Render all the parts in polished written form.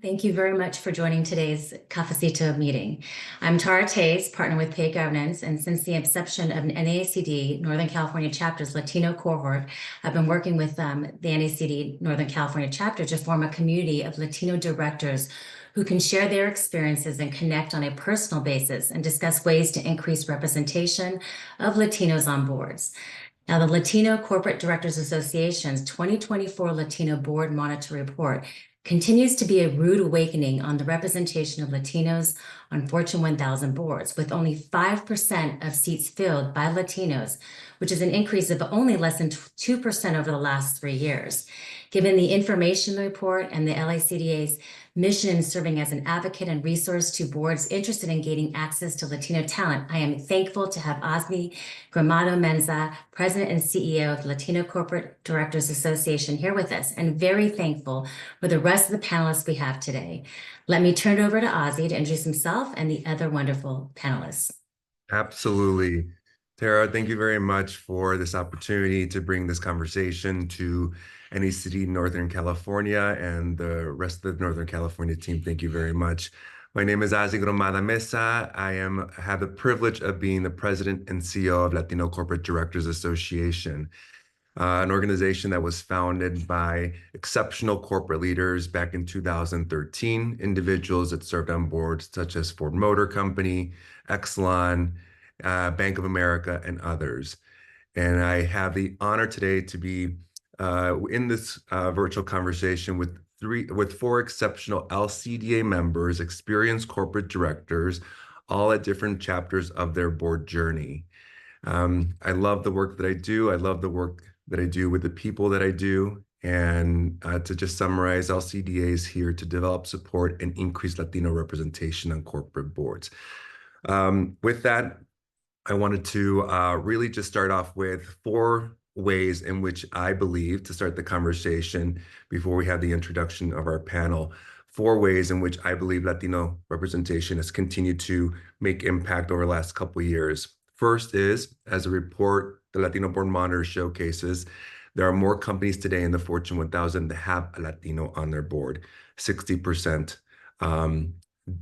Thank you very much for joining today's Cafecito meeting. I'm Tara Tays, partner with Pay Governance, and since the inception of NACD Northern California Chapter's Latino Cohort, I've been working with the NACD Northern California Chapter to form a community of Latino directors who can share their experiences and connect on a personal basis and discuss ways to increase representation of Latinos on boards. Now, the Latino Corporate Directors Association's 2024 Latino Board Monitor report continues to be a rude awakening on the representation of Latinos on Fortune 1000 boards, with only 5% of seats filled by Latinos, which is an increase of only less than 2% over the last 3 years. Given the information report and the LACDA's mission in serving as an advocate and resource to boards interested in gaining access to Latino talent, I am thankful to have Ozzie Gromada Meza, President and CEO of the Latino Corporate Directors Association, here with us, and very thankful for the rest of the panelists we have today. Let me turn it over to Ozzie to introduce himself and the other wonderful panelists. Absolutely. Tara, thank you very much for this opportunity to bring this conversation to NACD Northern California and the rest of the Northern California team. Thank you very much. My name is Ozzie Gromada Meza. I have the privilege of being the president and CEO of Latino Corporate Directors Association, an organization that was founded by exceptional corporate leaders back in 2013, individuals that served on boards such as Ford Motor Company, Exelon, Bank of America, and others. And I have the honor today to be in this virtual conversation with four exceptional LCDA members, experienced corporate directors, all at different chapters of their board journey. I love the work that I do. I love the work that I do with the people that I do. And to just summarize, LCDA is here to develop, support, and increase Latino representation on corporate boards. With that, I wanted to really just start off with 4 ways in which I believe, to start the conversation before we have the introduction of our panel, 4 ways in which I believe Latino representation has continued to make impact over the last couple of years. First is, as a report the Latino Board Monitor showcases, there are more companies today in the Fortune 1000 that have a Latino on their board. 60%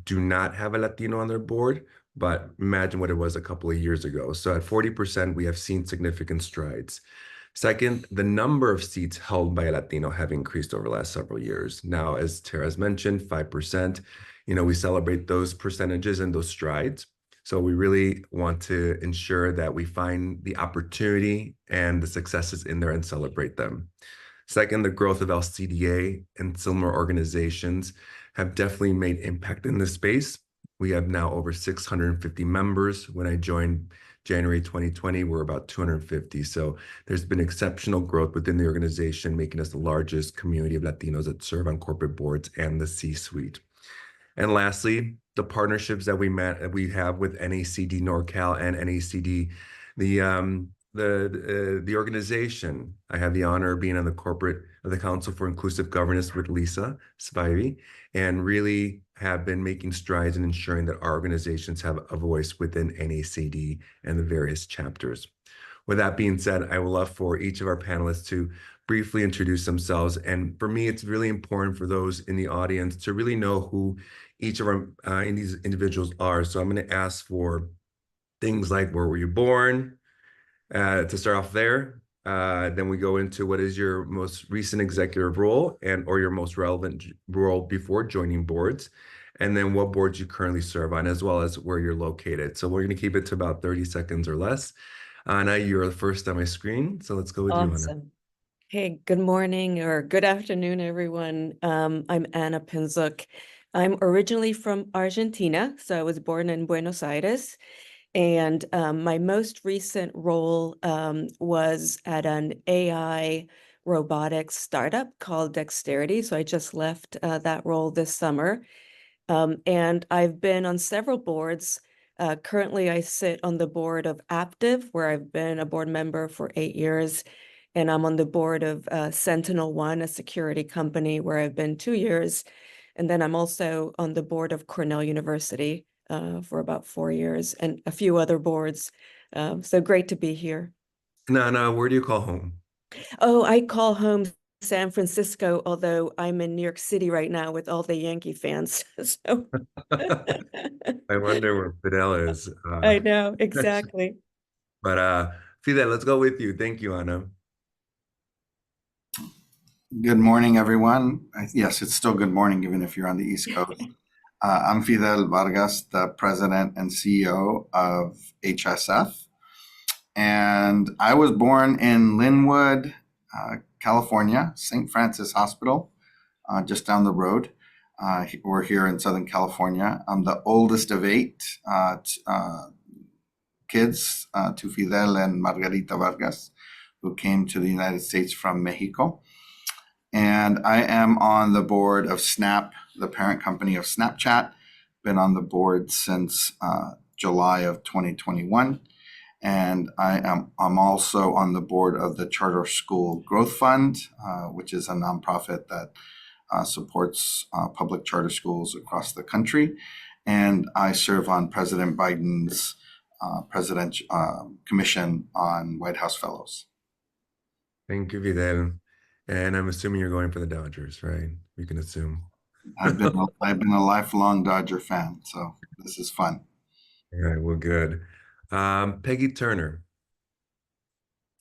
do not have a Latino on their board, but imagine what it was a couple of years ago. So at 40%, we have seen significant strides. Second, the number of seats held by a Latino have increased over the last several years. Now, as Tara's mentioned, 5%, we celebrate those percentages and those strides. So we really want to ensure that we find the opportunity and the successes in there and celebrate them. Second, the growth of LCDA and similar organizations have definitely made impact in this space. We have now over 650 members. When I joined January 2020, we're about 250. So there's been exceptional growth within the organization, making us the largest community of Latinos that serve on corporate boards and the C-suite. And lastly, the partnerships that we have with NACD NorCal and NACD, the organization. I have the honor of being on the Council for Inclusive Governance with Lisa Spivey, and really have been making strides in ensuring that our organizations have a voice within NACD and the various chapters. With that being said, I would love for each of our panelists to briefly introduce themselves. And for me, it's really important for those in the audience to really know who each of our these individuals are. So I'm going to ask for things like, where were you born? To start off there. Then we go into what is your most recent executive role or your most relevant role before joining boards, and then what boards you currently serve on, as well as where you're located. So we're going to keep it to about 30 seconds or less. Anna, you're the first on my screen, so let's go with you, Anna. Hey, good morning or good afternoon, everyone. I'm Anna Pinczuk. I'm originally from Argentina, so I was born in Buenos Aires. And my most recent role was at an AI robotics startup called Dexterity. So I just left that role this summer. And I've been on several boards. Currently, I sit on the board of Aptiv, where I've been a board member for 8 years. And I'm on the board of SentinelOne, a security company, where I've been 2 years. And then I'm also on the board of Cornell University for about 4 years, and a few other boards. So great to be here. No, where do you call home? Oh, I call home San Francisco, although I'm in New York City right now with all the Yankee fans. So I wonder where Fidel is. I know, exactly. But Fidel, let's go with you. Thank you, Anna. Good morning, everyone. Yes, it's still good morning, even if you're on the East Coast. I'm Fidel Vargas, the president and CEO of HSF. And I was born in Linwood, California, St. Francis Hospital, just down the road. We're here in Southern California. I'm the oldest of 8 kids to Fidel and Margarita Vargas, who came to the United States from Mexico. And I am on the board of Snap, the parent company of Snapchat. Been on the board since July of 2021. And I'm also on the board of the Charter School Growth Fund, which is a nonprofit that supports public charter schools across the country. And I serve on President Biden's Commission on White House Fellows. Thank you, Fidel. And I'm assuming you're going for the Dodgers, right? We can assume. I've been a lifelong Dodger fan, so this is fun. All right, well, good. Peggy Turner.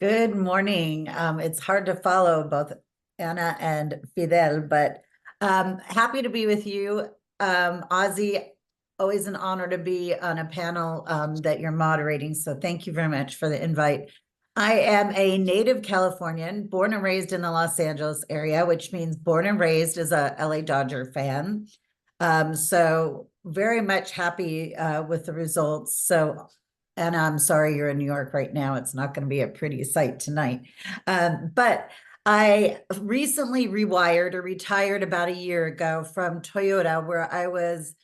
Good morning. It's hard to follow both Anna and Fidel, but happy to be with you. Ozzie, always an honor to be on a panel that you're moderating, so thank you very much for the invite. I am a native Californian, born and raised in the Los Angeles area, which means born and raised as a LA Dodger fan. So very much happy with the results. So, and I'm sorry you're in New York right now. It's not going to be a pretty sight tonight. But I recently retired about a year ago from Toyota, where I was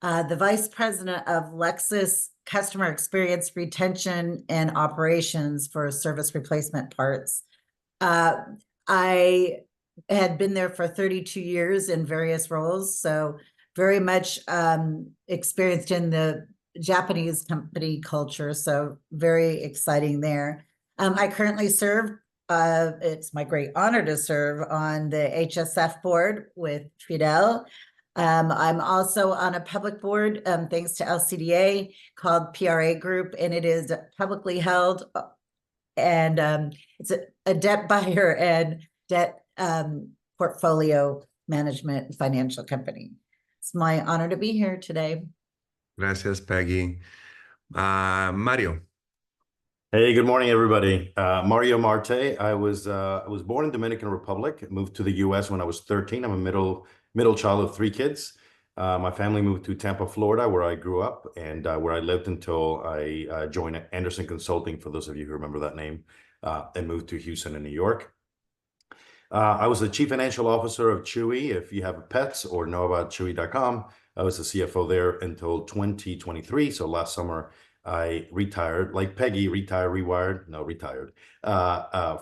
the vice president of Lexus customer experience, retention, and operations for service replacement parts. I had been there for 32 years in various roles, so very much experienced in the Japanese company culture, so very exciting there. I currently serve, it's my great honor to serve on the HSF board with Fidel. I'm also on a public board, thanks to LCDA, called PRA Group, and it is publicly held, and it's a debt buyer and debt portfolio management financial company. It's my honor to be here today. Gracias, Peggy. Mario. Hey, good morning, everybody. Mario Marte. I was born in Dominican Republic, moved to the U.S. when I was 13. I'm a middle child of 3 kids. My family moved to Tampa, Florida, where I grew up and where I lived until I joined Anderson Consulting, for those of you who remember that name, and moved to Houston and New York. I was the chief financial officer of Chewy. If you have pets or know about Chewy.com, I was the CFO there until 2023. So last summer, I retired, like Peggy, retired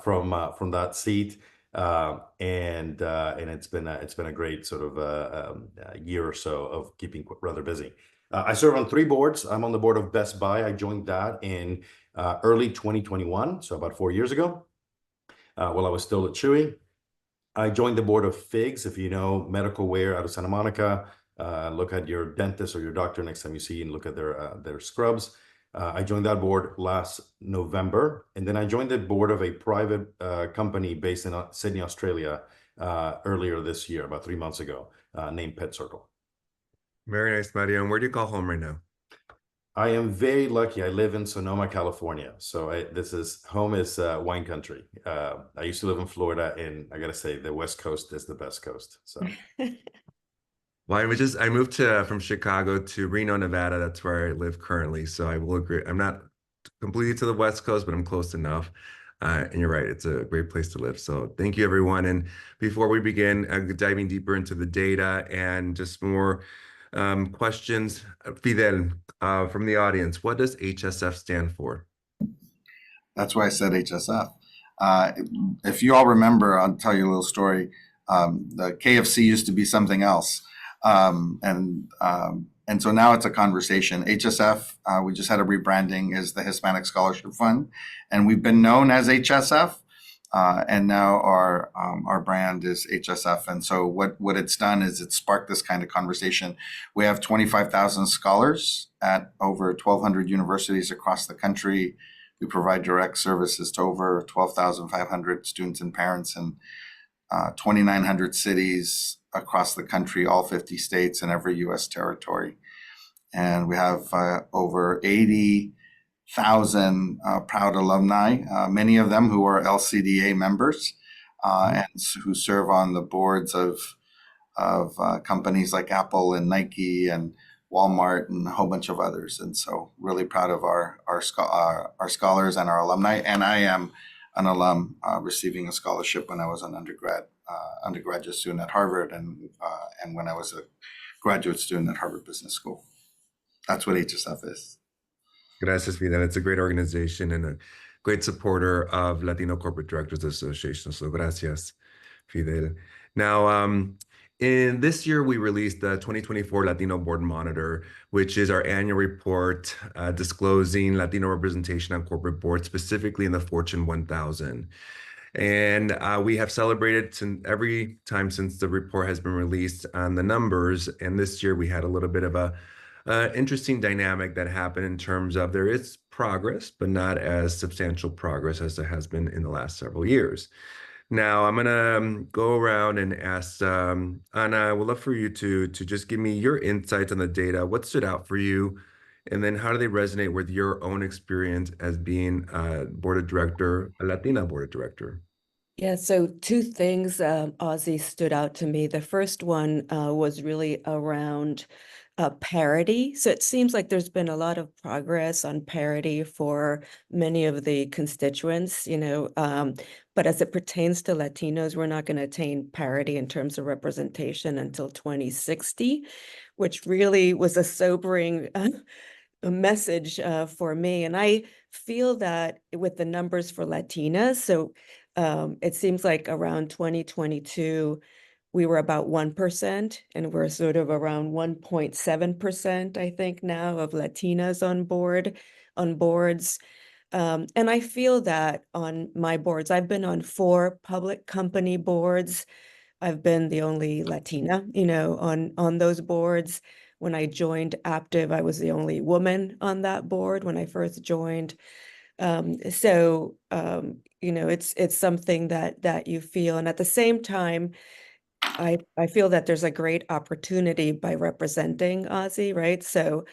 from that seat. And it's been a great sort of year or so of keeping rather busy. I serve on 3 boards. I'm on the board of Best Buy. I joined that in early 2021, so about 4 years ago, while I was still at Chewy. I joined the board of FIGS, if you know medical wear out of Santa Monica. Look at your dentist or your doctor next time you see and look at their scrubs. I joined that board last November, and then I joined the board of a private company based in Sydney, Australia, earlier this year, about 3 months ago, named Pet Circle. Very nice, Mario. And where do you call home right now? I am very lucky. I live in Sonoma, California. So home is wine country. I used to live in Florida, and I gotta say the West Coast is the best coast. So. Well, I moved from Chicago to Reno, Nevada. That's where I live currently. So I will agree. I'm not completely to the West Coast, but I'm close enough. And you're right. It's a great place to live. So thank you, everyone. And before we begin diving deeper into the data and just more questions, Fidel, from the audience, what does HSF stand for? That's why I said HSF. If you all remember, I'll tell you a little story. The KFC used to be something else. And so now it's a conversation. HSF, we just had a rebranding, is the Hispanic Scholarship Fund, and we've been known as HSF And now our brand is HSF. And so what it's done is it's sparked this kind of conversation. We have 25,000 scholars at over 1,200 universities across the country. We provide direct services to over 12,500 students and parents in 2,900 cities across the country, all 50 states and every U.S. territory. And we have over 80,000 proud alumni, many of them who are LCDA members and who serve on the boards of companies like Apple and Nike and Walmart and a whole bunch of others. And so really proud of our scholars and our alumni. And I am an alum receiving a scholarship when I was an undergraduate student at Harvard and when I was a graduate student at Harvard Business School. That's what HSF is. Gracias, Fidel. It's a great organization and a great supporter of Latino Corporate Directors Association. So gracias, Fidel. Now, in this year, we released the 2024 Latino Board Monitor, which is our annual report disclosing Latino representation on corporate boards, specifically in the Fortune 1000. And we have celebrated every time since the report has been released on the numbers. And this year, we had a little bit of a interesting dynamic that happened in terms of there is progress, but not as substantial progress as there has been in the last several years. Now, I'm going to go around and ask Ana, I would love for you to just give me your insights on the data. What stood out for you? And then how do they resonate with your own experience as being a board of director, a Latina board of director? Yeah, so two things, Ozzie, stood out to me. The first one was really around parity. So it seems like there's been a lot of progress on parity for many of the constituents, but as it pertains to Latinos, we're not going to attain parity in terms of representation until 2060, which really was a sobering message for me. And I feel that with the numbers for Latinas, so it seems like around 2022, we were about 1%, and we're sort of around 1.7%, I think, now of Latinas on boards. And I feel that on my boards, I've been on 4 public company boards. I've been the only Latina, on those boards. When I joined Aptive, I was the only woman on that board when I first joined. It's something that you feel. And at the same time, I feel that there's a great opportunity by representing Ozzie, right? So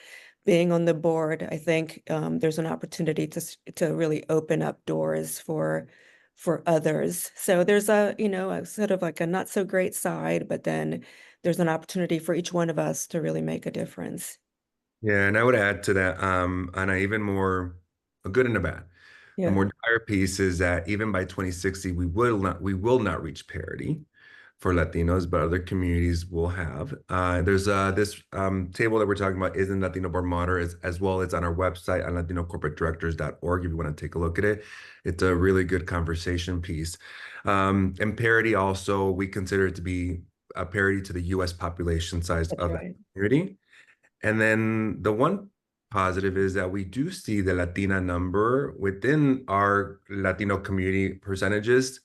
being on the board, I think there's an opportunity to really open up doors for others. So there's a sort of like a not so great side, but then there's an opportunity for each one of us to really make a difference. Yeah, and I would add to that, Ana, even more a good and a bad. Yeah. A more dire piece is that even by 2060, we will not reach parity for Latinos, but other communities will have. There's this table that we're talking about is in Latino Board Monitor, as well as on our website on LatinoCorporateDirectors.org if you want to take a look at it. It's a really good conversation piece. And parity also, we consider it to be a parity to the U.S. population size That's of right. the community. And then the one positive is that we do see the Latina number within our Latino community percentages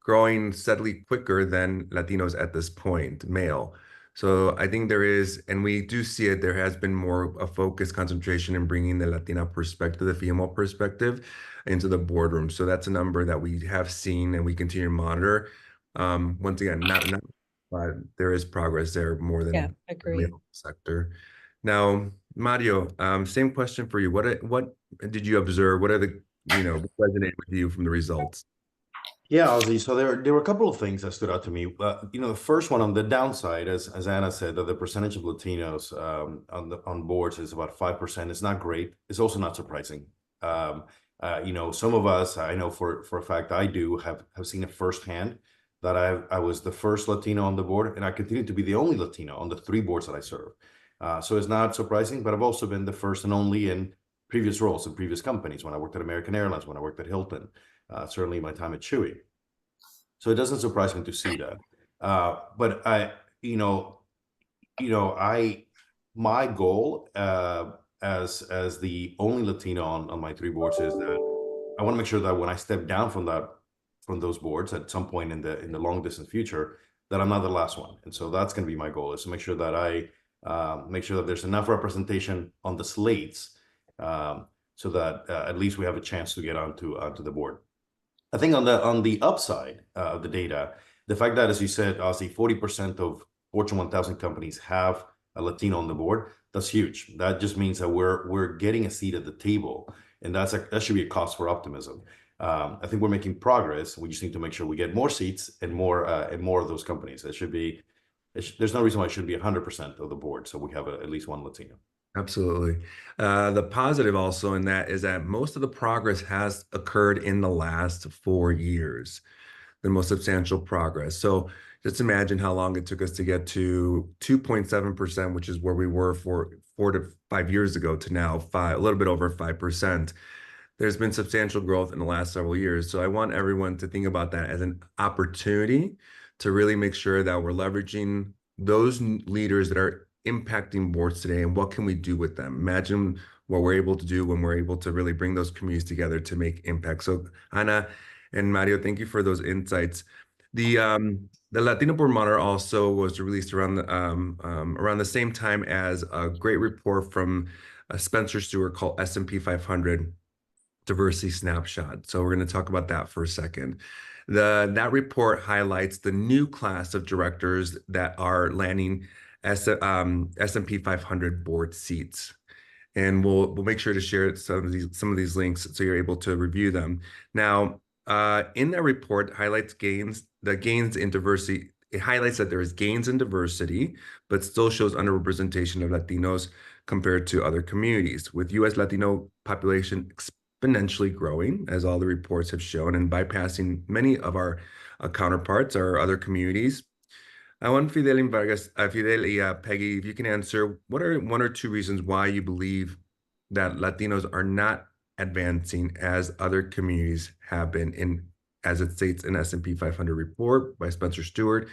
growing steadily quicker than Latinos at this point, male. So I think there is, and we do see it, there has been more a focused concentration in bringing the Latina perspective, the female perspective into the boardroom. So that's a number that we have seen and we continue to monitor. Once again, not but there is progress there more than the agree. male sector. Now, Mario, same question for you. What did you observe? What are the, resonate with you from the results? Yeah, Ozzie. So there were a couple of things that stood out to me. The first one on the downside, as Ana said, that the percentage of Latinos on boards is about 5%. It's not great. It's also not surprising. Some of us, I know for a fact, I do have seen it firsthand that I was the first Latino on the board, and I continue to be the only Latino on the 3 boards that I serve. So it's not surprising, but I've also been the first and only in previous roles in previous companies. When I worked at American Airlines, when I worked at Hilton. Certainly my time at Chewy. So it doesn't surprise me to see that. But my goal as the only Latino on my 3 boards is that I want to make sure that when I step down from that from those boards at some point in the long distant future, that I'm not the last one. And so that's going to be my goal, is to make sure that I make sure that there's enough representation on the slates, so that at least we have a chance to get onto the board. I think on the upside of the data, the fact that, as you said, Ozzie, 40% of Fortune 1000 companies have a Latino on the board, that's huge. That just means that we're getting a seat at the table, and that should be a cause for optimism. I think we're making progress. We just need to make sure we get more seats and more of those companies. There's no reason why it should be 100% of the board, so we have at least one Latino. Absolutely. The positive also in that is that most of the progress has occurred in the last 4 years, the most substantial progress. So just imagine how long it took us to get to 2.7%, which is where we were 4 to 5 years ago, to now a little bit over 5%. There's been substantial growth in the last several years. So I want everyone to think about that as an opportunity to really make sure that we're leveraging those leaders that are impacting boards today, and what can we do with them? Imagine what we're able to do when we're able to really bring those communities together to make impact. So Ana and Mario, thank you for those insights. The Latino Board Monitor also was released around the same time as a great report from Spencer Stewart called S&P 500 Diversity Snapshot. So we're going to talk about that for a second. That report highlights the new class of directors that are landing S&P 500 board seats, and we'll make sure to share some of these links so you're able to review them. Now, in that report highlights gains in diversity. It highlights that there is gains in diversity, but still shows underrepresentation of Latinos compared to other communities, with U.S. Latino population exponentially growing, as all the reports have shown, and bypassing many of our counterparts or other communities. I want Fidel and Vargas, Fidel and Peggy, if you can answer, what are 1 or 2 reasons why you believe that Latinos are not advancing as other communities have been, as it states in S&P 500 report by Spencer Stewart,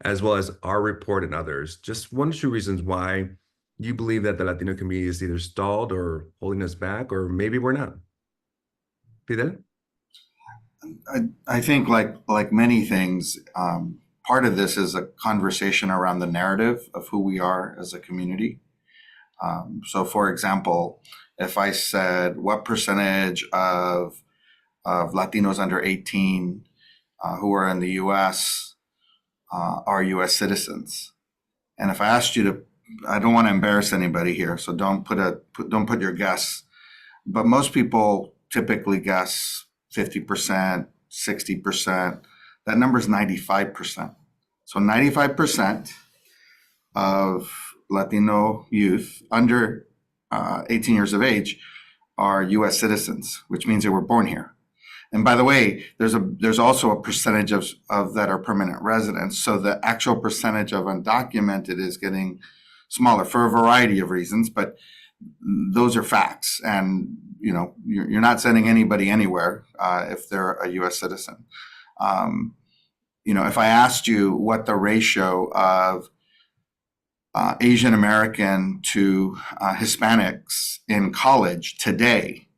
as well as our report and others? Just 1 or 2 reasons why you believe that the Latino community is either stalled or holding us back, or maybe we're not. Fidel? I think like many things, part of this is a conversation around the narrative of who we are as a community. So for example, if I said, what percentage of Latinos under 18 who are in the US are US citizens? And if I asked you to, I don't want to embarrass anybody here, so don't put your guess, but most people typically guess 50%, 60%. That number is 95%. So 95% of Latino youth under 18 years of age are U.S. citizens, which means they were born here. And by the way, there's also a percentage of that are permanent residents. So the actual percentage of undocumented is getting smaller for a variety of reasons, but those are facts. And you're not sending anybody anywhere if they're a U.S. citizen. If I asked you what the ratio of Asian American to Hispanics in college today,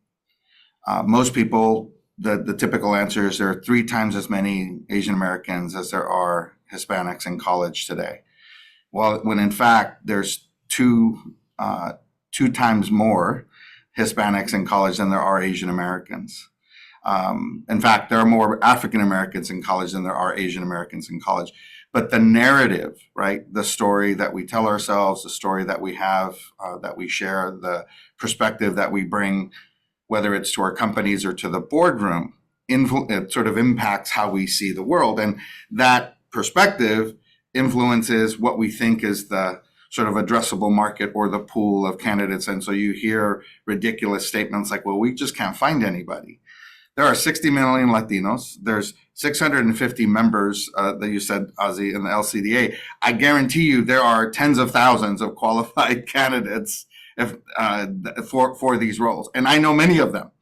most people, the typical answer is there are 3 times as many Asian Americans as there are Hispanics in college today. Well, when in fact there's two times more Hispanics in college than there are Asian Americans. In fact, there are more African Americans in college than there are Asian Americans in college. But the narrative, right, the story that we tell ourselves, the story that we have, that we share, the perspective that we bring, whether it's to our companies or to the boardroom, it sort of impacts how we see the world. And that perspective influences what we think is the sort of addressable market or the pool of candidates. And so you hear ridiculous statements like, well, we just can't find anybody. There are 60 million Latinos. There's 650 members that you said, Ozzie, in the LCDA. I guarantee you there are tens of thousands of qualified candidates for these roles. And I know many of them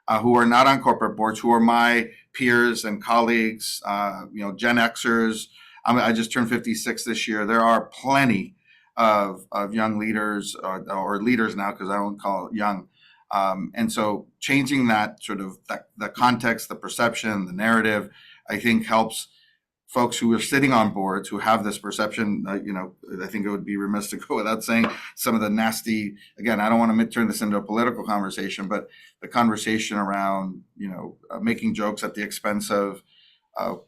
who are not on corporate boards, who are my peers and colleagues, Gen Xers. I just turned 56 this year. There are plenty of young leaders or leaders now, because I don't call it young. And so changing that sort of the context, the perception, the narrative I think helps folks who are sitting on boards who have this perception. I think it would be remiss to go without saying some of the nasty, again, I don't want to turn this into a political conversation, but the conversation around, making jokes at the expense of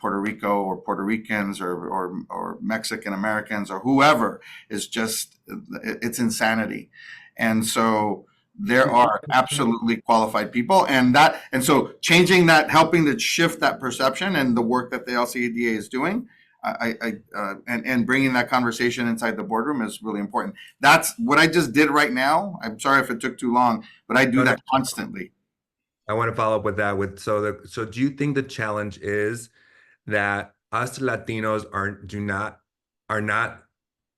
Puerto Rico or Puerto Ricans or Mexican Americans or whoever is just, it's insanity. And so there are absolutely qualified people, and so changing that, helping to shift that perception, and the work that the LCDA is doing, and bringing that conversation inside the boardroom is really important. That's what I just did right now. I'm sorry if it took too long, but I do that constantly. I want to follow up with that. So do you think the challenge is that us Latinos are not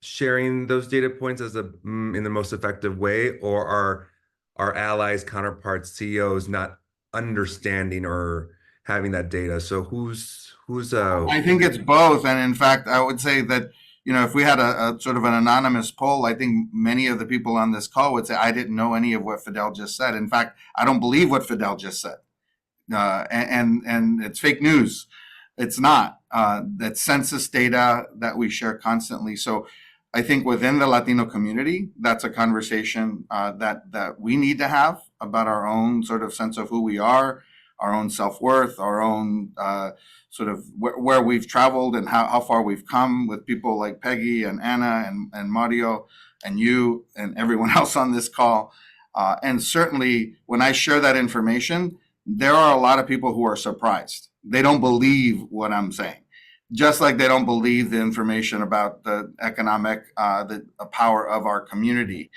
sharing those data points in the most effective way, or are our allies, counterparts, CEOs not understanding or having that data? So who's I think it's both. And in fact, I would say that, if we had a sort of an anonymous poll, I think many of the people on this call would say, I didn't know any of what Fidel just said. In fact, I don't believe what Fidel just said. And it's fake news. It's not. That census data that we share constantly. So I think within the Latino community, that's a conversation that we need to have about our own sort of sense of who we are, our own self-worth, our own sort of where we've traveled and how far we've come with people like Peggy and Anna and Mario and you and everyone else on this call. And certainly when I share that information, there are a lot of people who are surprised. They don't believe what I'm saying. Just like they don't believe the information about the economic the power of our community.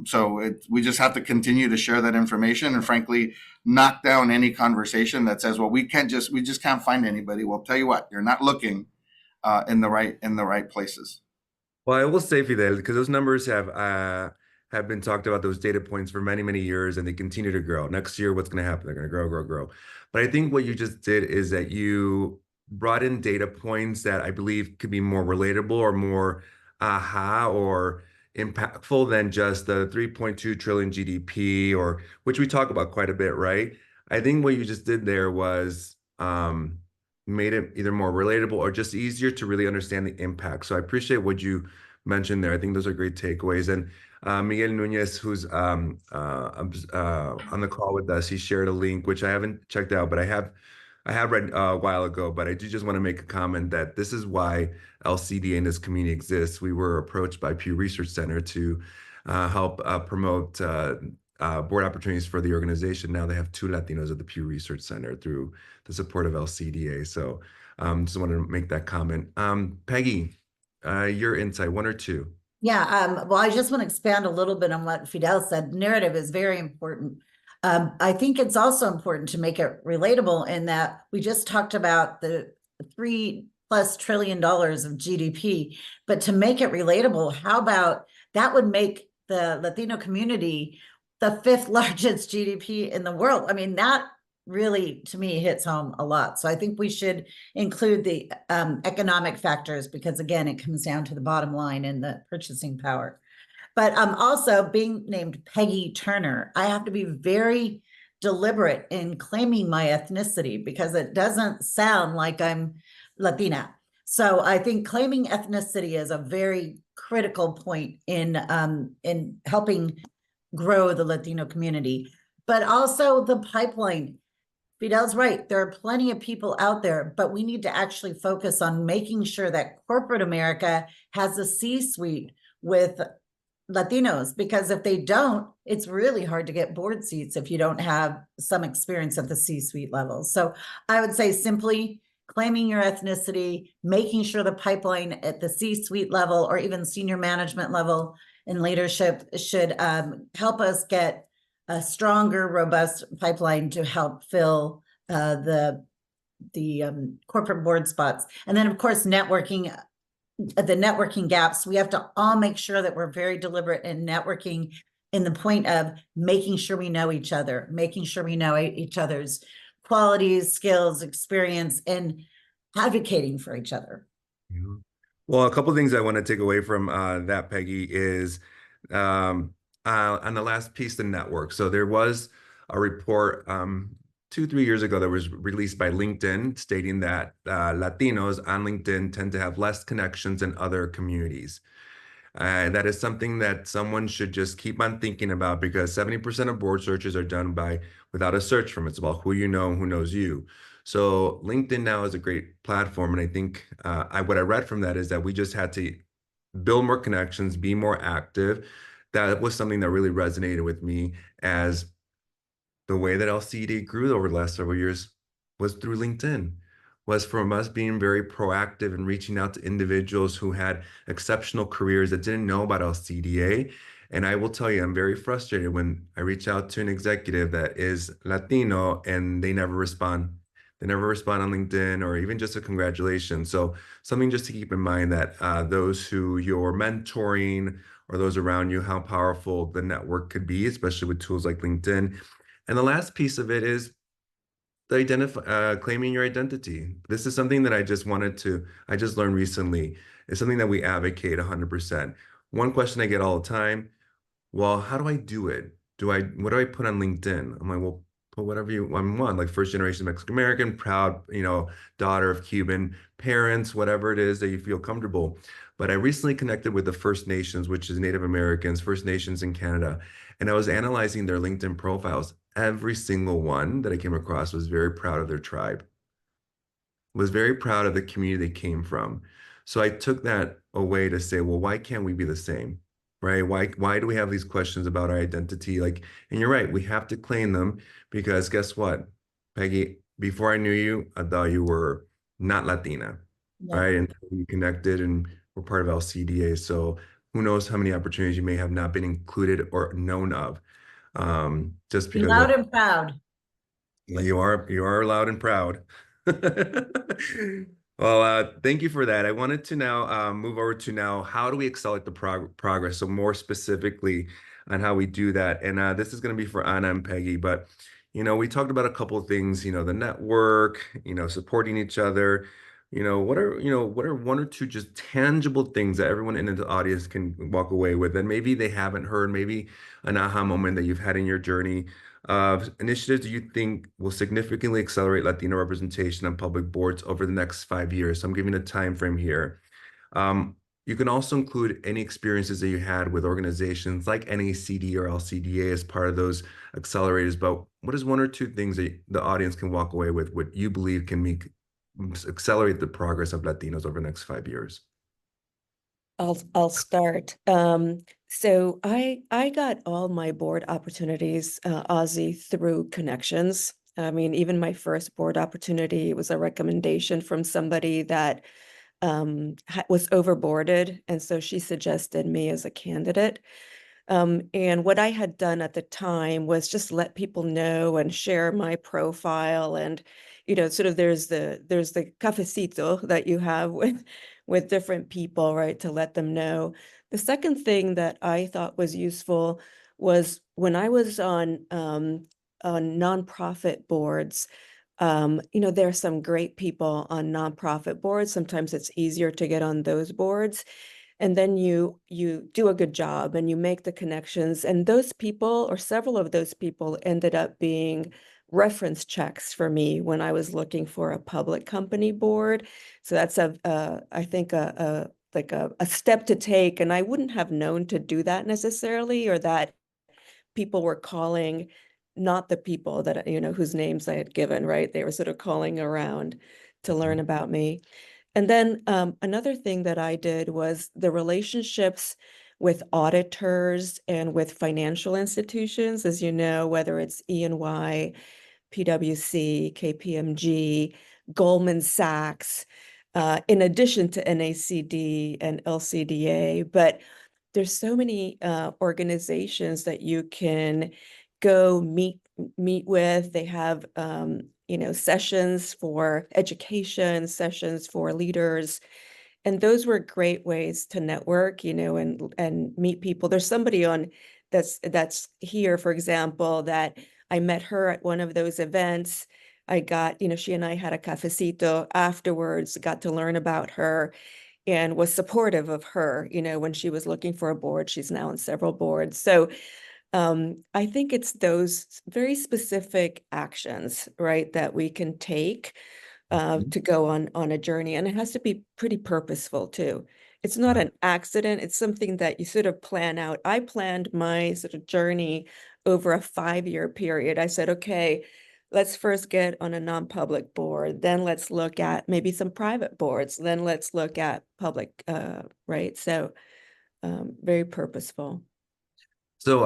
So we just have to continue to share that information, and frankly, knock down any conversation that says, well, we just can't find anybody. Well, tell you what, you're not looking in the right places. Well, I will say, Fidel, because those numbers have been talked about, those data points, for many, many years, and they continue to grow. Next year, what's going to happen? They're going to grow, grow, grow. But I think what you just did is that you brought in data points that I believe could be more relatable or more or impactful than just the 3.2 trillion GDP, or which we talk about quite a bit, right? I think what you just did there was made it either more relatable or just easier to really understand the impact. So I appreciate what you mentioned there. I think those are great takeaways. And Miguel Nunez, who's on the call with us, he shared a link, which I haven't checked out, but I have read a while ago, but I do just want to make a comment that this is why LCDA in this community exists. We were approached by Pew Research Center to help promote board opportunities for the organization. Now they have 2 Latinos at the Pew Research Center through the support of LCDA. So just wanted to make that comment. Peggy, your insight, 1 or 2. Yeah, well, I just want to expand a little bit on what Fidel said. Narrative is very important. I think it's also important to make it relatable in that we just talked about the $3+ trillion of GDP, but to make it relatable, how about that would make the Latino community the 5th largest GDP in the world? I mean, that really, to me, hits home a lot. So I think we should include the economic factors, because again, it comes down to the bottom line and the purchasing power. But also being named Peggy Turner, I have to be very deliberate in claiming my ethnicity because it doesn't sound like I'm Latina. So I think claiming ethnicity is a very critical point in helping grow the Latino community. But also the pipeline. Fidel's right. There are plenty of people out there, but we need to actually focus on making sure that corporate America has a C-suite with Latinos, because if they don't, it's really hard to get board seats if you don't have some experience at the C-suite level. So I would say simply claiming your ethnicity, making sure the pipeline at the C-suite level or even senior management level in leadership should help us get a stronger, robust pipeline to help fill the corporate board spots. And then, of course, networking. The networking gaps, we have to all make sure that we're very deliberate in networking in the point of making sure we know each other, making sure we know each other's qualities, skills, experience, and advocating for each other. Well, a couple of things I want to take away from that, Peggy, is on the last piece, the network. So there was a report 2-3 years ago that was released by LinkedIn, stating that Latinos on LinkedIn tend to have less connections in other communities. That is something that someone should just keep on thinking about, because 70% of board searches are done without a search firm. It's about who you know, who knows you. So LinkedIn now is a great platform. And I think what I read from that is that we just had to build more connections, be more active. That was something that really resonated with me, as the way that LCD grew over the last several years was through LinkedIn, was from us being very proactive and reaching out to individuals who had exceptional careers that didn't know about LCDA. And I will tell you, I'm very frustrated when I reach out to an executive that is Latino and they never respond. They never respond on LinkedIn or even just a congratulations. So something just to keep in mind, that those who you're mentoring or those around you, how powerful the network could be, especially with tools like LinkedIn. And the last piece of it is the claiming your identity. This is something that I just learned recently. It's something that we advocate 100%. One question I get all the time, well, how do I do it? What do I put on LinkedIn? I'm like, well, put whatever you want, like first generation Mexican American, proud, daughter of Cuban parents, whatever it is that you feel comfortable. But I recently connected with the First Nations, which is Native Americans, First Nations in Canada. And I was analyzing their LinkedIn profiles. Every single one that I came across was very proud of their tribe, was very proud of the community they came from. So I took that away to say, well, why can't we be the same? Right? Why do we have these questions about our identity? And you're right, we have to claim them, because guess what, Peggy, before I knew you, I thought you were not Latina, Yeah. right? And we connected and we're part of LCDA. So who knows how many opportunities you may have not been included or known of. Just Be because loud and proud. you are loud and proud. Well, thank you for that. I wanted to now move over to how do we accelerate the progress? So more specifically on how we do that. And this is going to be for Anna and Peggy, but we talked about a couple of things, the network, supporting each other. What are one or two just tangible things that everyone in the audience can walk away with, and maybe they haven't heard, maybe an aha moment that you've had in your journey? Initiatives you think will significantly accelerate Latino representation on public boards over the next 5 years? So I'm giving a time frame here. You can also include any experiences that you had with organizations like NACD or LCDA as part of those accelerators. But what is one or two things that the audience can walk away with, what you believe can accelerate the progress of Latinos over the next 5 years? I'll start. So I got all my board opportunities, Ozzie, through connections. I mean, even my first board opportunity was a recommendation from somebody that was overboarded, and so she suggested me as a candidate. And what I had done at the time was just let people know and share my profile, and sort of there's the cafecito that you have with different people, right, to let them know. The second thing that I thought was useful was when I was on nonprofit boards. There are some great people on nonprofit boards. Sometimes it's easier to get on those boards. And then you do a good job and you make the connections. And those people, or several of those people, ended up being reference checks for me when I was looking for a public company board. So that's I think a step to take. And I wouldn't have known to do that necessarily, or that people were calling not the people that, whose names I had given, right? They were sort of calling around to learn about me. And then another thing that I did was the relationships with auditors and with financial institutions, as you know, whether it's E&Y, PwC, KPMG, Goldman Sachs, in addition to NACD and LCDA. But there's so many organizations that you can go meet with. They have sessions for education, sessions for leaders, and those were great ways to network, and meet people. There's somebody on that's here, for example, that I met her at one of those events. I got, she and I had a cafecito afterwards, got to learn about her, and was supportive of her, when she was looking for a board. She's now on several boards. So I think it's those very specific actions, right, that we can take to go on a journey. And it has to be pretty purposeful too. It's not an accident. It's something that you sort of plan out. I planned my sort of journey over a 5-year period. I said, okay, let's first get on a non-public board. Then let's look at maybe some private boards. Then let's look at public, right? So very purposeful. So,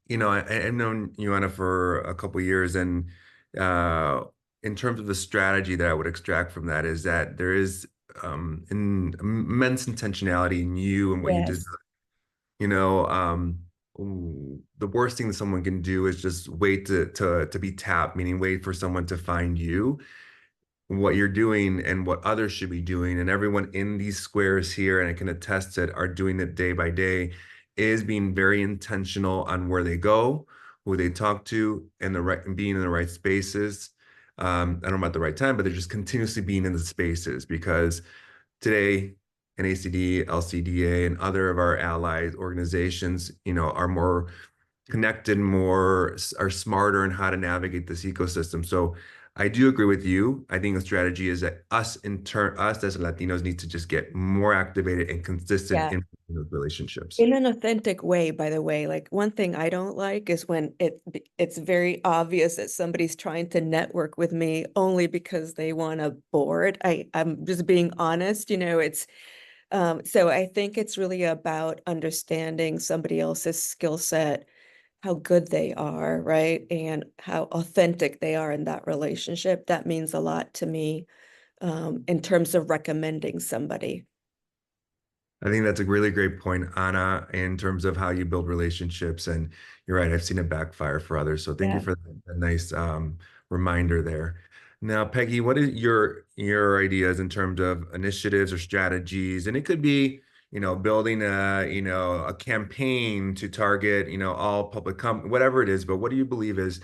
you know, I've known you, Anna, for a couple years, and in terms of the strategy that I would extract from that is that there is immense intentionality in you and what you did. Yes. You know, the worst thing that someone can do is just wait to be tapped, meaning wait for someone to find you. What you're doing and what others should be doing, and everyone in these squares here, and I can attest to it, are doing it day by day, is being very intentional on where they go, who they talk to, and being in the right spaces. I don't know about the right time, but they're just continuously being in the spaces, because today NACD, LCDA, and other of our allied organizations, you know, are more connected, are smarter in how to navigate this ecosystem. So I do agree with you. I think the strategy is that us as Latinos need to just get more activated and consistent Yeah. in those relationships. In an authentic way, by the way. Like, one thing I don't like is when it's very obvious that somebody's trying to network with me only because they want a board. I'm just being honest, you know, it's so I think it's really about understanding somebody else's skill set, how good they are, right? And how authentic they are in that relationship. That means a lot to me in terms of recommending somebody. I think that's a really great point, Anna, in terms of how you build relationships. And you're right, I've seen it backfire for others. So thank you Yeah. for that nice reminder there. Now, Peggy, what is your ideas in terms of initiatives or strategies? And it could be, you know, building a campaign to target, you know, all public whatever it is. But what do you believe is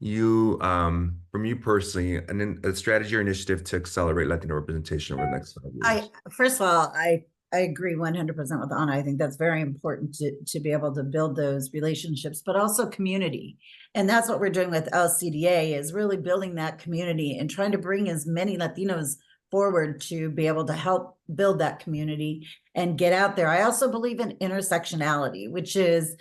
from you personally, a strategy or initiative to accelerate Latino representation over the next 5 years? First of all, I agree 100% with Anna. I think that's very important to be able to build those relationships, but also community. And that's what we're doing with LCDA, is really building that community and trying to bring as many Latinos forward to be able to help build that community and get out there. I also believe in intersectionality, which is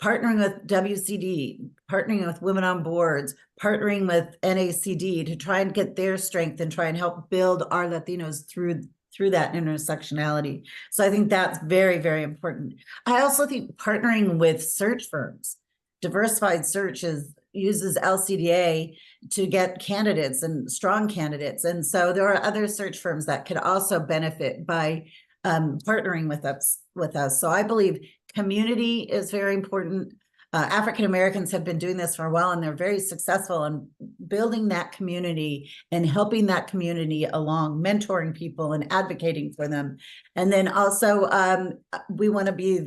partnering with WCD, partnering with women on boards, partnering with NACD to try and get their strength and try and help build our Latinos through that intersectionality. So I think that's very, very important. I also think partnering with search firms, Diversified Search uses LCDA to get candidates and strong candidates. And so there are other search firms that could also benefit by partnering with us. So I believe community is very important. African Americans have been doing this for a while, and they're very successful in building that community and helping that community along, mentoring people and advocating for them. And then also, we want to be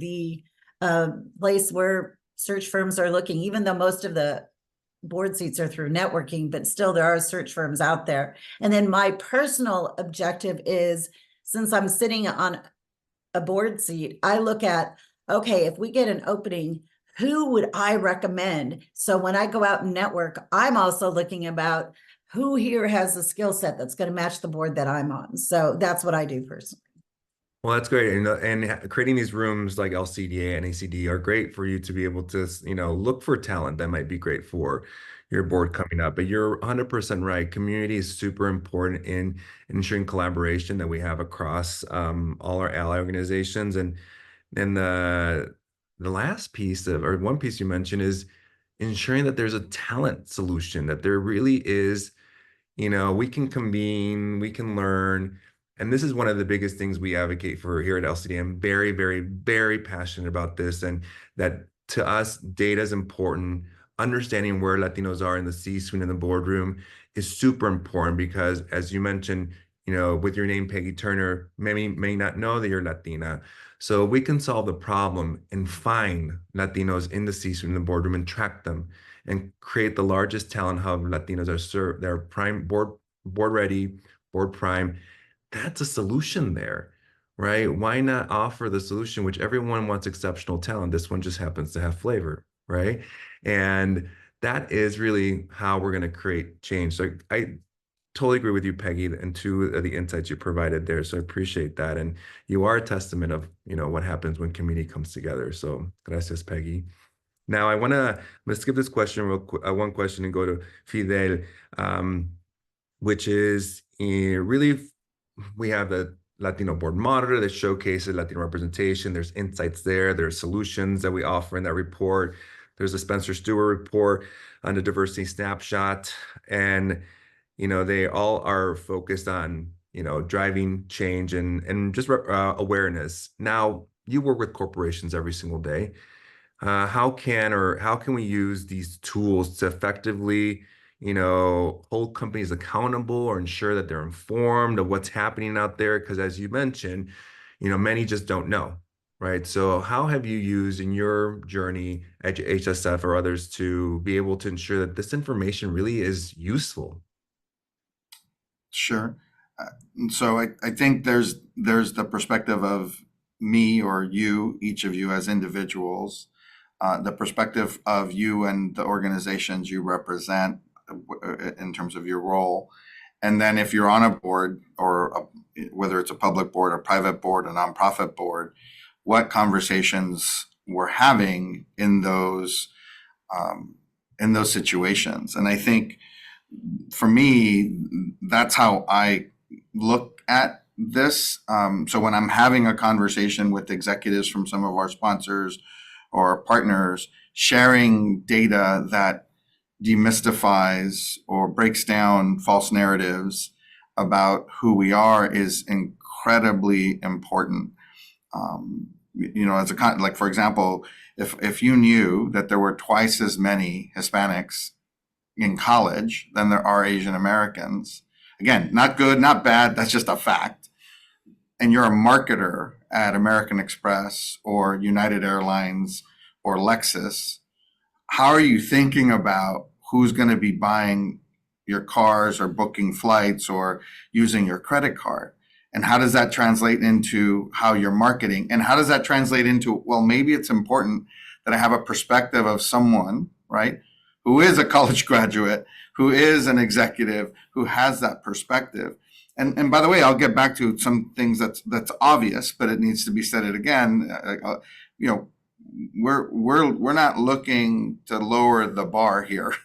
the place where search firms are looking, even though most of the board seats are through networking, but still there are search firms out there. And then my personal objective is, since I'm sitting on a board seat, I look at, okay, if we get an opening, who would I recommend? So when I go out and network, I'm also looking about who here has the skill set that's going to match the board that I'm on. So that's what I do personally. Well, that's great. And creating these rooms like LCDA and ACD are great for you to be able to, you know, look for talent that might be great for your board coming up. But you're 100% right. Community is super important in ensuring collaboration that we have across all our ally organizations. And the last piece or one piece you mentioned is ensuring that there's a talent solution, that there really is, you know, we can convene, we can learn. And this is one of the biggest things we advocate for here at LCD. I'm very, very, very passionate about this, and that to us, data is important. Understanding where Latinos are in the C-suite and the boardroom is super important, because as you mentioned, you know, with your name, Peggy Turner, many may not know that you're Latina. So we can solve the problem and find Latinos in the C-suite and the boardroom and track them and create the largest talent hub. Latinos are served, they're prime board ready, board prime. That's a solution there. right? Why not offer the solution, which everyone wants exceptional talent? This one just happens to have flavor, right? And that is really how we're going to create change. So I totally agree with you, Peggy, and two of the insights you provided there. So I appreciate that. And you are a testament of, what happens when community comes together. So gracias, Peggy. Now let's skip this question real quick, one question, and go to Fidel, which is really, we have the Latino Board Monitor that showcases Latino representation. There's insights there. There's solutions that we offer in that report. There's a Spencer Stewart report on the diversity snapshot. And, they all are focused on, driving change and just awareness. Now, you work with corporations every single day. How can we use these tools to effectively, hold companies accountable or ensure that they're informed of what's happening out there? Because as you mentioned, many just don't know, right? So how have you used in your journey at HSF or others to be able to ensure that this information really is useful? Sure. So I think there's the perspective of me or you, each of you as individuals, the perspective of you and the organizations you represent in terms of your role. And then if you're on a board, or whether it's a public board, a private board, a nonprofit board, what conversations we're having in those situations. And I think for me, that's how I look at this. So when I'm having a conversation with executives from some of our sponsors or partners, sharing data that demystifies or breaks down false narratives about who we are is incredibly important. As like, for example, if you knew that there were twice as many Hispanics in college than there are Asian Americans, again, not good, not bad, that's just a fact, and you're a marketer at American Express or United Airlines or Lexus, how are you thinking about who's going to be buying your cars or booking flights or using your credit card? And how does that translate into how you're marketing? And how does that translate into, well, maybe it's important that I have a perspective of someone, right, who is a college graduate, who is an executive, who has that perspective. And by the way, I'll get back to some things that's obvious, but it needs to be said it again. We're not looking to lower the bar here,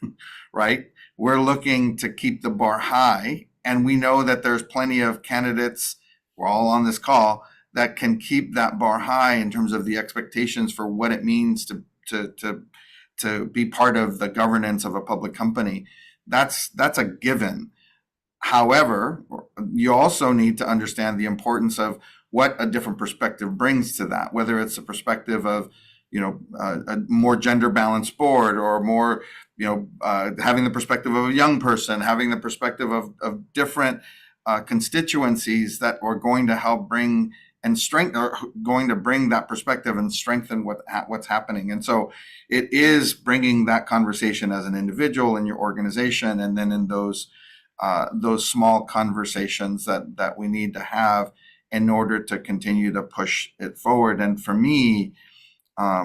right? We're looking to keep the bar high. And we know that there's plenty of candidates, we're all on this call, that can keep that bar high in terms of the expectations for what it means to be part of the governance of a public company. That's a given. However, you also need to understand the importance of what a different perspective brings to that, whether it's a perspective of, a more gender balanced board, or more, having the perspective of a young person, having the perspective of different constituencies that are going to help bring and strength, or going to bring that perspective and strengthen what's happening. And so it is bringing that conversation as an individual in your organization, and then in those small conversations that we need to have in order to continue to push it forward. And for me, I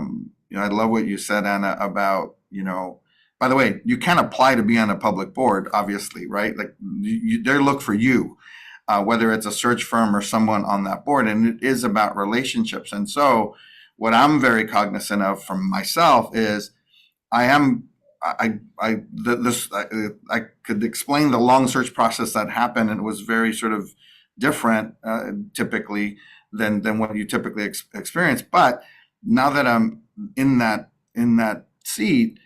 love what you said, Anna, about, by the way, you can't apply to be on a public board, obviously, right? Like they look for you, whether it's a search firm or someone on that board, and it is about relationships. And so what I'm very cognizant of from myself is I could explain the long search process that happened, and it was very sort of different typically than what you typically experience. But now that I'm in that seat,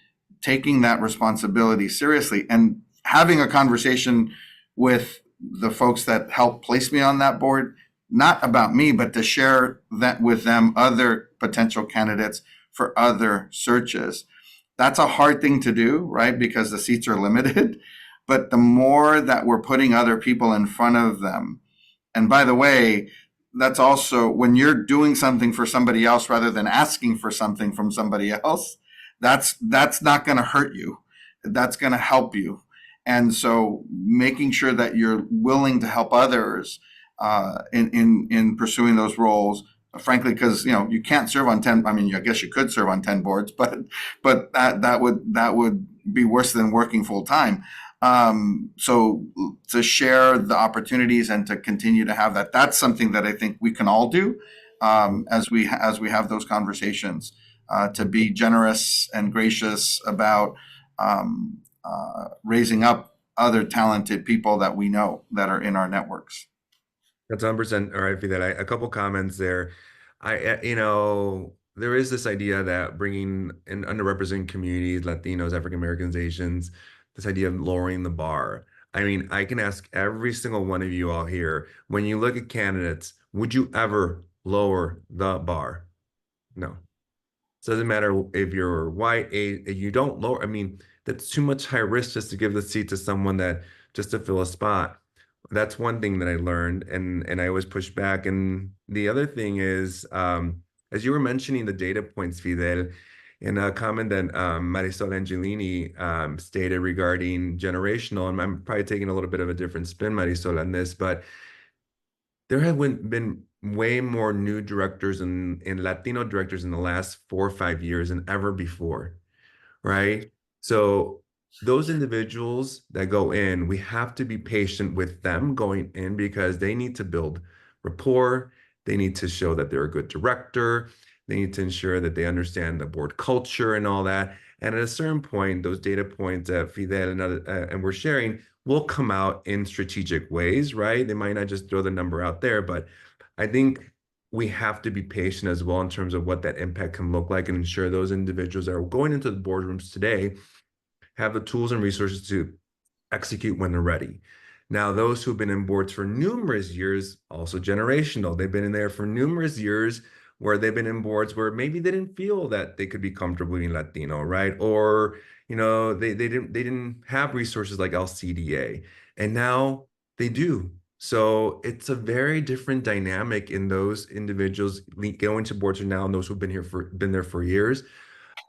taking that responsibility seriously and having a conversation with the folks that helped place me on that board, not about me, but to share that with them, other potential candidates for other searches. That's a hard thing to do, right? Because the seats are limited. But the more that we're putting other people in front of them, and by the way, that's also when you're doing something for somebody else rather than asking for something from somebody else, that's not going to hurt you. That's going to help you. And so making sure that you're willing to help others in pursuing those roles. Frankly, because you can't serve on 10. I mean, I guess you could serve on 10 boards, but that would be worse than working full time. So to share the opportunities and to continue to have that's something that I think we can all do as we have those conversations, to be generous and gracious about raising up other talented people that we know that are in our networks. That's 100% all right, Fidel. A couple comments there. There is this idea that bringing in underrepresented communities, Latinos, African Americans, Asians, this idea of lowering the bar. I mean, I can ask every single one of you all here, when you look at candidates, would you ever lower the bar? No. So it doesn't matter if you're white, you don't lower. I mean, that's too much high risk just to give the seat to someone just to fill a spot. That's one thing that I learned, and I always push back. And the other thing is, as you were mentioning the data points, Fidel, in a comment that Marisol Angelini stated regarding generational, and I'm probably taking a little bit of a different spin, Marisol, on this, but there have been way more new directors and Latino directors in the last 4 or 5 years than ever before, right? So those individuals that go in, we have to be patient with them going in because they need to build rapport. They need to show that they're a good director. They need to ensure that they understand the board culture and all that. And at a certain point, those data points that Fidel and we're sharing will come out in strategic ways, right? They might not just throw the number out there, but I think we have to be patient as well in terms of what that impact can look like and ensure those individuals that are going into the boardrooms today have the tools and resources to execute when they're ready. Now, those who've been in boards for numerous years, also generational, they've been in there for numerous years where they've been in boards where maybe they didn't feel that they could be comfortable being Latino, right? Or, they didn't have resources like LCDA, and now they do. So it's a very different dynamic in those individuals going to boards now and those who've been there for years.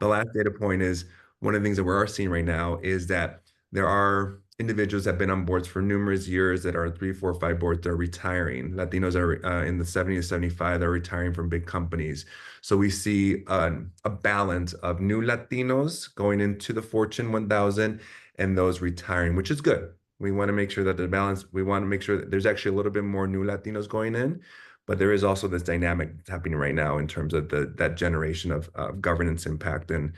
The last data point is one of the things that we are seeing right now is that there are individuals that have been on boards for numerous years that are 3, 4, 5 boards that are retiring. Latinos are in the 70 to 75, they're retiring from big companies. So we see a balance of new Latinos going into the Fortune 1000 and those retiring, which is good. We want to make sure that the balance, we want to make sure that there's actually a little bit more new Latinos going in, but there is also this dynamic happening right now in terms of that generation of governance impact. And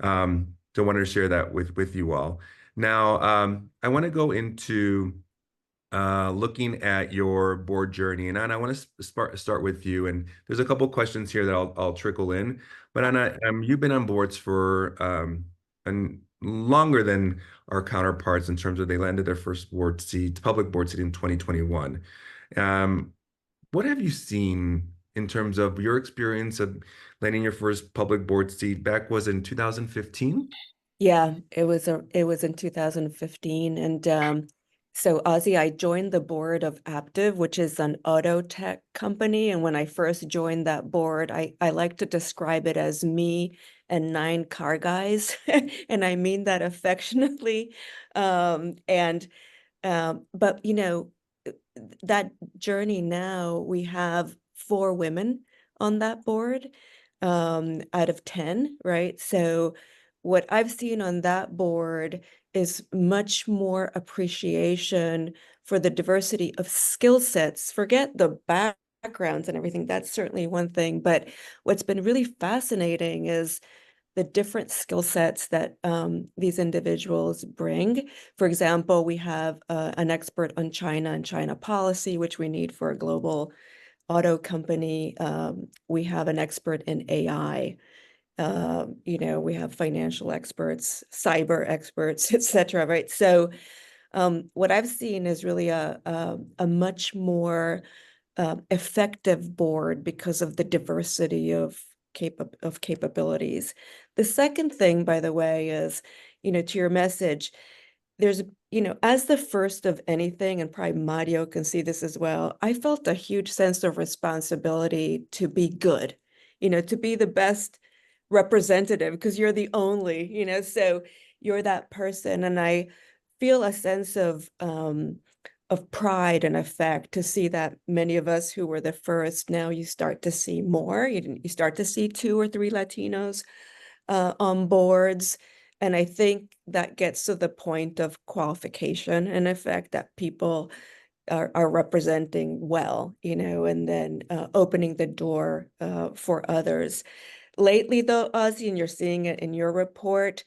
so I wanted to share that with you all. Now, I want to go into looking at your board journey, and Anna, I want to start with you. And there's a couple questions here that I'll trickle in. But Anna, you've been on boards for longer than our counterparts in terms of they landed their first public board seat in 2021. What have you seen in terms of your experience of landing your first public board seat back, was in 2015? Yeah, it was in 2015. And so Ozzie, I joined the board of Aptiv, which is an auto tech company. And when I first joined that board, I like to describe it as me and 9 car guys. And I mean that affectionately. But that journey now, we have 4 women on that board out of 10, right? So what I've seen on that board is much more appreciation for the diversity of skill sets. Forget the backgrounds and everything. That's certainly one thing. But what's been really fascinating is the different skill sets that these individuals bring. For example, we have an expert on China and China policy, which we need for a global auto company. We have an expert in AI. We have financial experts, cyber experts, et cetera, right? So what I've seen is really a much more effective board because of the diversity of capabilities. The second thing, by the way, is, to your message, there's, as the first of anything, and probably Mario can see this as well, I felt a huge sense of responsibility to be good, to be the best representative, because you're the only, so you're that person. And I feel a sense of pride and effect to see that many of us who were the first, now you start to see more. You start to see 2 or 3 Latinos on boards. And I think that gets to the point of qualification and effect, that people are representing well, and then opening the door for others. Lately, though, Ozzie, and you're seeing it in your report,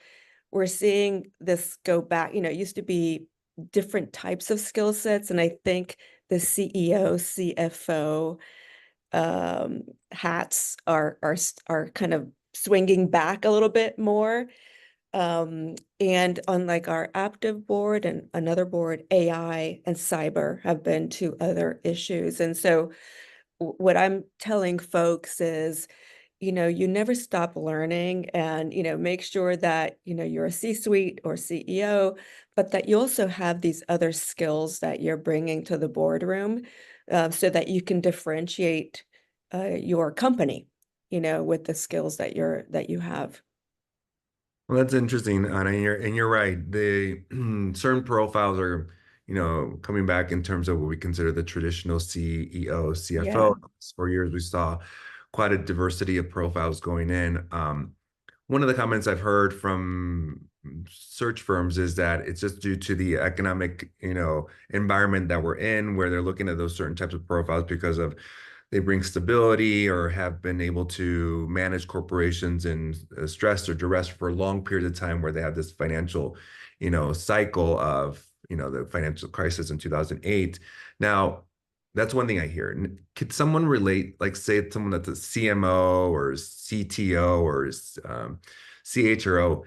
we're seeing this go back. It used to be different types of skill sets, and I think the CEO, CFO hats are kind of swinging back a little bit more. And on like our active board and another board, AI and cyber have been 2 other issues. And so what I'm telling folks is, you never stop learning, and, make sure that, you're a C-suite or CEO, but that you also have these other skills that you're bringing to the boardroom, so that you can differentiate your company, with the skills that you have. Well, that's interesting, Anna, and you're right. The certain profiles are, coming back in terms of what we consider the traditional CEO, CFO. For years, we saw quite a diversity of profiles going in. One of the comments I've heard from search firms is that it's just due to the economic, environment that we're in, where they're looking at those certain types of profiles because of they bring stability or have been able to manage corporations in stress or duress for a long period of time, where they have this financial, cycle of, the financial crisis in 2008. Now, that's one thing I hear. Could someone relate, like say someone that's a CMO or CTO or CHRO,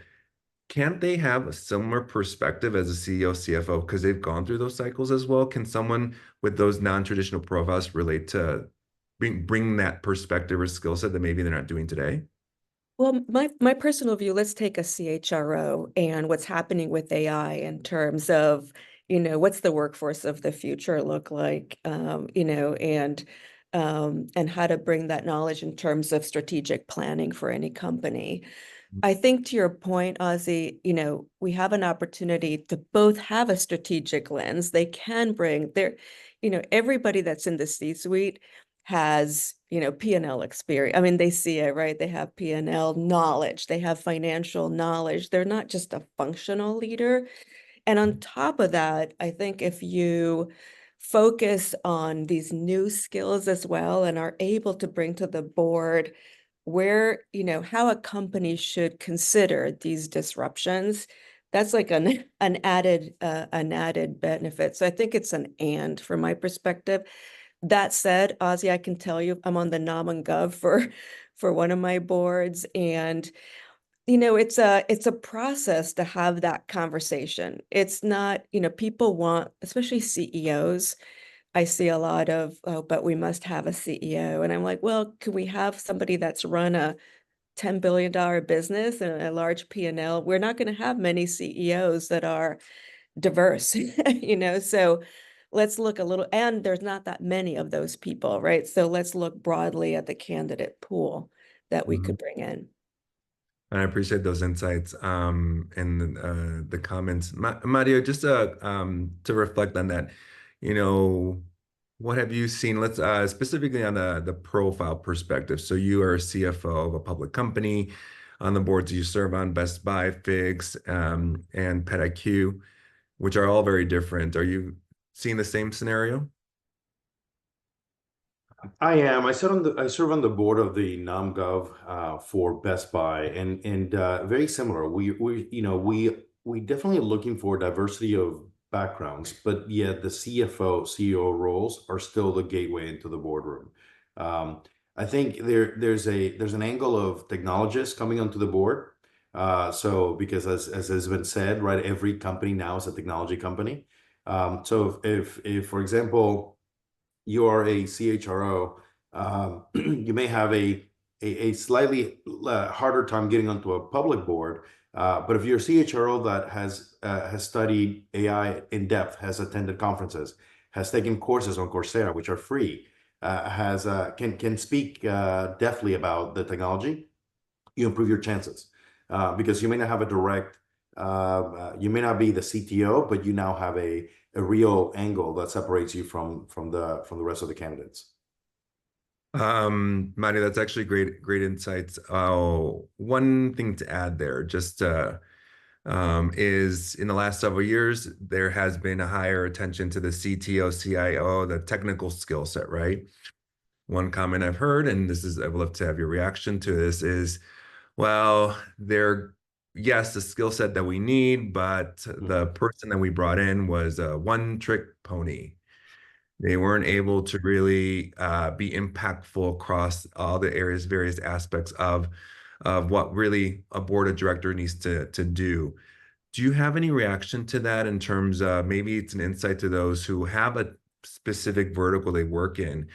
can't they have a similar perspective as a CEO, CFO, because they've gone through those cycles as well? Can someone with those non-traditional profiles relate to bring that perspective or skill set that maybe they're not doing today? Well, my personal view, let's take a CHRO and what's happening with AI in terms of, what's the workforce of the future look like, and how to bring that knowledge in terms of strategic planning for any company. I think to your point, Ozzie, we have an opportunity to both have a strategic lens. They can bring their, everybody that's in the C-suite has, P&L experience. I mean, they see it, right? They have P&L knowledge. They have financial knowledge. They're not just a functional leader. And on top of that, I think if you focus on these new skills as well and are able to bring to the board where, how a company should consider these disruptions, that's like an added benefit. So I think it's an and from my perspective. That said, Ozzie, I can tell you I'm on the Nom and Gov for one of my boards, and it's a process to have that conversation. It's not, people want, especially CEOs. I see a lot of, oh, but we must have a CEO, and I'm like, well, could we have somebody that's run a $10 billion business and a large P&L? We're not going to have many CEOs that are diverse, so let's look a little, and there's not that many of those people, right? So let's look broadly at the candidate pool that we could bring in. I appreciate those insights and the comments. Mario, just to reflect on that, what have you seen? Let's specifically on the profile perspective. So you are a CFO of a public company. On the boards you serve on, Best Buy, Figs, and PetIQ, which are all very different. Are you seeing the same scenario? I am. I serve on the board of the NomGov for Best Buy, and very similar. We definitely are looking for diversity of backgrounds, but yet the CFO, CEO roles are still the gateway into the boardroom. I think there's an angle of technologists coming onto the board. So because as has been said, right, every company now is a technology company. So if for example, you are a CHRO, you may have a slightly harder time getting onto a public board. But if you're a CHRO that has studied AI in depth, has attended conferences, has taken courses on Coursera, which are free, can speak deftly about the technology, you improve your chances because you may not have a direct, you may not be the CTO, but you now have a a real angle that separates you from the rest of the candidates? Mari, that's actually great insights. One thing to add there, just is in the last several years, there has been a higher attention to the CTO, CIO, the technical skill set, right? One comment I've heard, and I would love to have your reaction to this, is, well, yes, the skill set that we need, but the person that we brought in was a one-trick pony. They weren't able to really be impactful across all the various aspects of what really a board of director needs to do. Do you have any reaction to that in terms of maybe it's an insight to those who have a specific vertical they work in?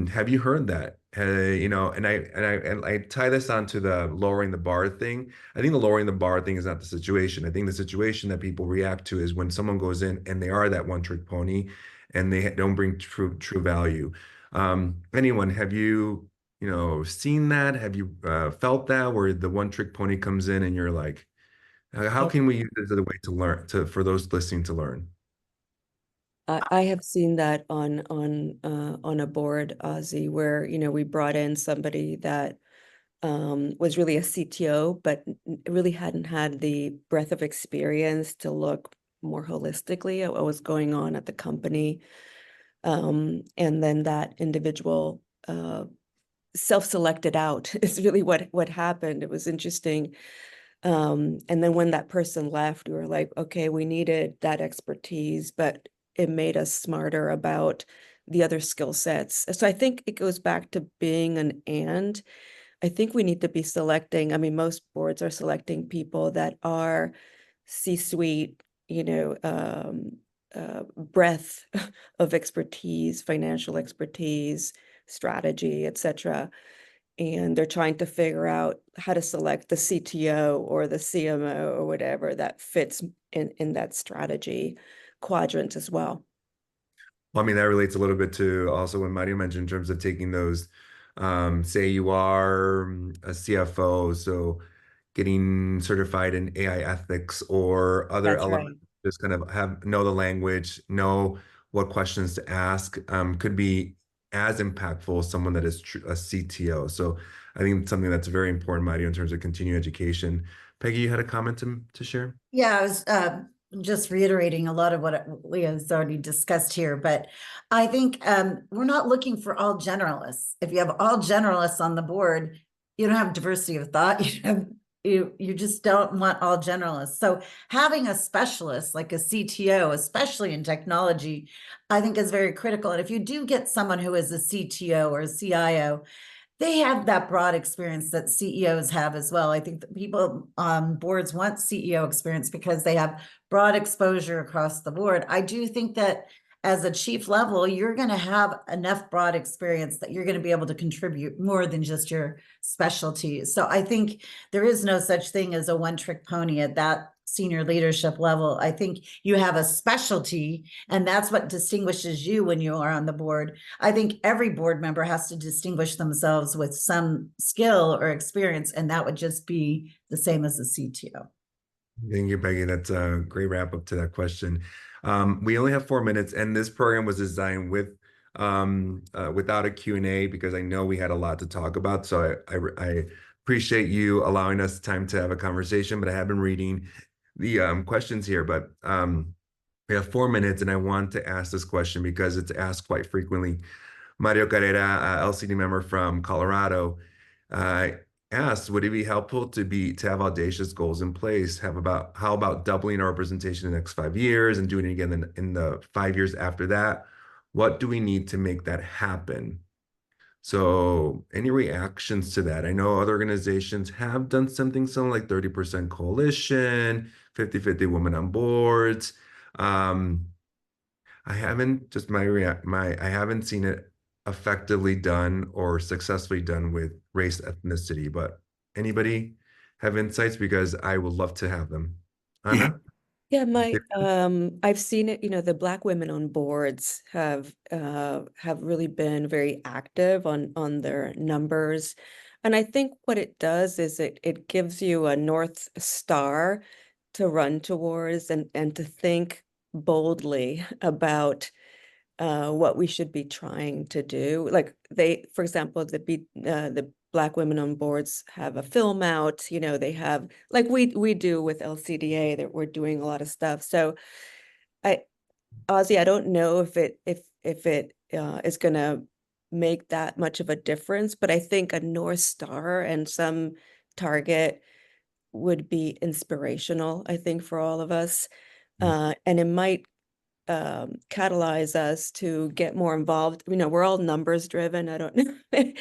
Have you heard that? And I tie this onto the lowering the bar thing. I think the lowering the bar thing is not the situation. I think the situation that people react to is when someone goes in and they are that one-trick pony, and they don't bring true value. Anyone, have you seen that? Have you felt that where the one-trick pony comes in and you're like, how can we use this as a way to learn for those listening to learn? I have seen that on a board, Ozzie, where we brought in somebody that was really a CTO, but really hadn't had the breadth of experience to look more holistically at what was going on at the company. And then that individual self-selected out is really what happened. It was interesting. And then when that person left, we were like, okay, we needed that expertise, but it made us smarter about the other skill sets. So I think it goes back to being an and. I think we need to be selecting, I mean, most boards are selecting people that are C-suite, breadth of expertise, financial expertise, strategy, etc. And they're trying to figure out how to select the CTO or the CMO or whatever that fits in that strategy quadrant as well. Well, I mean, that relates a little bit to also what Mario mentioned in terms of taking those, say you are a CFO, so getting certified in AI ethics or other That's elements, just kind of know the language, know what questions to ask, could be as impactful as someone that is a CTO. So I think it's something that's very important, Mario, in terms of continuing education. Peggy, you had a comment to share? Yeah, I was just reiterating a lot of what Leo's already discussed here, but I think we're not looking for all generalists. If you have all generalists on the board, you don't have diversity of thought. You just don't want all generalists. So having a specialist like a CTO, especially in technology, I think is very critical. And if you do get someone who is a CTO or a CIO, they have that broad experience that CEOs have as well. I think that people on boards want CEO experience because they have broad exposure across the board. I do think that as a chief level, you're going to have enough broad experience that you're going to be able to contribute more than just your specialty. So I think there is no such thing as a one-trick pony at that senior leadership level. I think you have a specialty, and that's what distinguishes you when you are on the board. I think every board member has to distinguish themselves with some skill or experience, and that would just be the same as a CTO. Thank you, Peggy. That's a great wrap up to that question. We only have 4 minutes, and this program was designed without a Q&A because I know we had a lot to talk about. So I appreciate you allowing us time to have a conversation, but I have been reading the questions here, but we have 4 minutes, and I want to ask this question because it's asked quite frequently. Mario Carrera, LCD member from Colorado, asked, would it be helpful to have audacious goals in place? How about doubling our representation in the next 5 years and doing it again in the 5 years after that? What do we need to make that happen? So any reactions to that? I know other organizations have done something like 30% coalition, 50-50 women on boards. I haven't seen it effectively done or successfully done with race ethnicity, but anybody have insights? Because I would love to have them. Ana? Yeah, I've seen it, the Black women on boards have really been very active on their numbers. And I think what it does is it gives you a North Star to run towards and to think boldly about what we should be trying to do. Like for example, the Black women on boards have a film out, you know, they have, like we do with LCDA, that we're doing a lot of stuff. So Ozzie, I don't know if it is gonna make that much of a difference, but I think a North Star and some target would be inspirational, I think, for all of us. And it might catalyze us to get more involved. You know, we're all numbers driven. I don't know.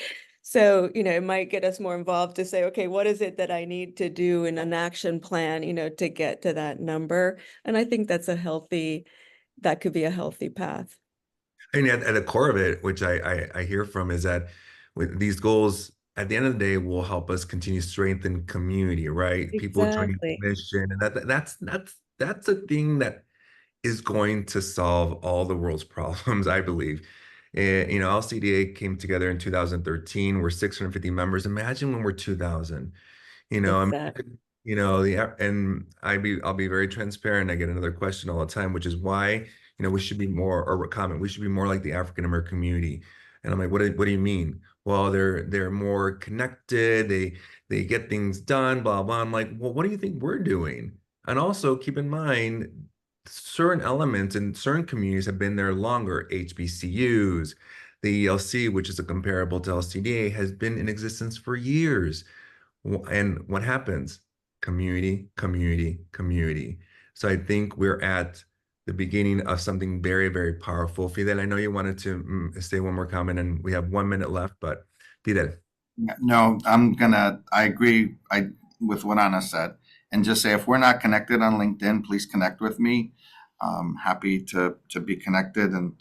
So, you know, it might get us more involved to say, okay, what is it that I need to do in an action plan, you know, to get to that number? And I think that could be a healthy path. And at the core of it, which I hear from, is that with these goals, at the end of the day, will help us continue to strengthen community, right? People joining the Exactly. mission, and that's a thing that is going to solve all the world's problems, I believe. You know, LCDA came together in 2013. We're 650 members. Imagine when we're 2,000. You know, Exactly. you know, and I'll be very transparent. I get another question all the time, which is why, you know, we should be more, or a comment, we should be more like the African American community. And I'm like, what do you mean? Well, they're more connected, they get things done, blah blah. I'm like, well, what do you think we're doing? And also keep in mind, certain elements in certain communities have been there longer. HBCUs, the ELC, which is a comparable to LCDA, has been in existence for years. And what happens? Community, community, community. So I think we're at the beginning of something very, very powerful. Fidel, I know you wanted to say one more comment, and we have 1 minute left, but Fidel. No, I agree with what Ana said, and just say, if we're not connected on LinkedIn, please connect with me. Happy to be connected. And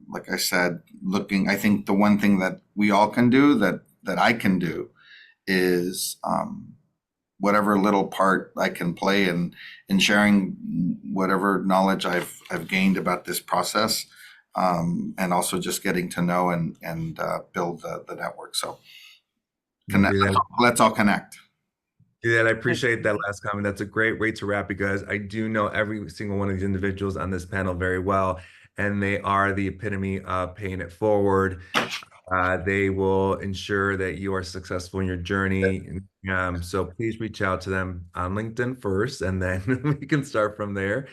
like I said, I think the one thing that we all can do, that I can do, is whatever little part I can play in sharing whatever knowledge I've gained about this process, and also just getting to know and build the network. So let's all connect. Yeah, I appreciate that last comment. That's a great way to wrap, because I do know every single one of these individuals on this panel very well, and they are the epitome of paying it forward. They will ensure that you are successful in your journey. So please reach out to them on LinkedIn first, and then we can start from there.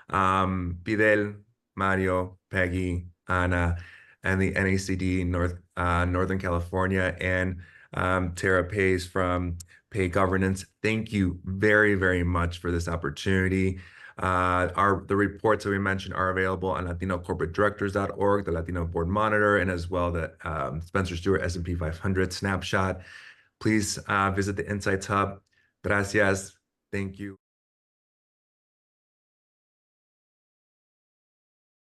Fidel, Mario, Peggy, Ana, and the NACD Northern California, and Tara Pays from Pay Governance. Thank you very, very much for this opportunity. The reports that we mentioned are available on LatinoCorporateDirectors.org, the Latino Board Monitor, and as well the Spencer Stewart S&P 500 snapshot. Please visit the Insights Hub. Gracias. Thank you.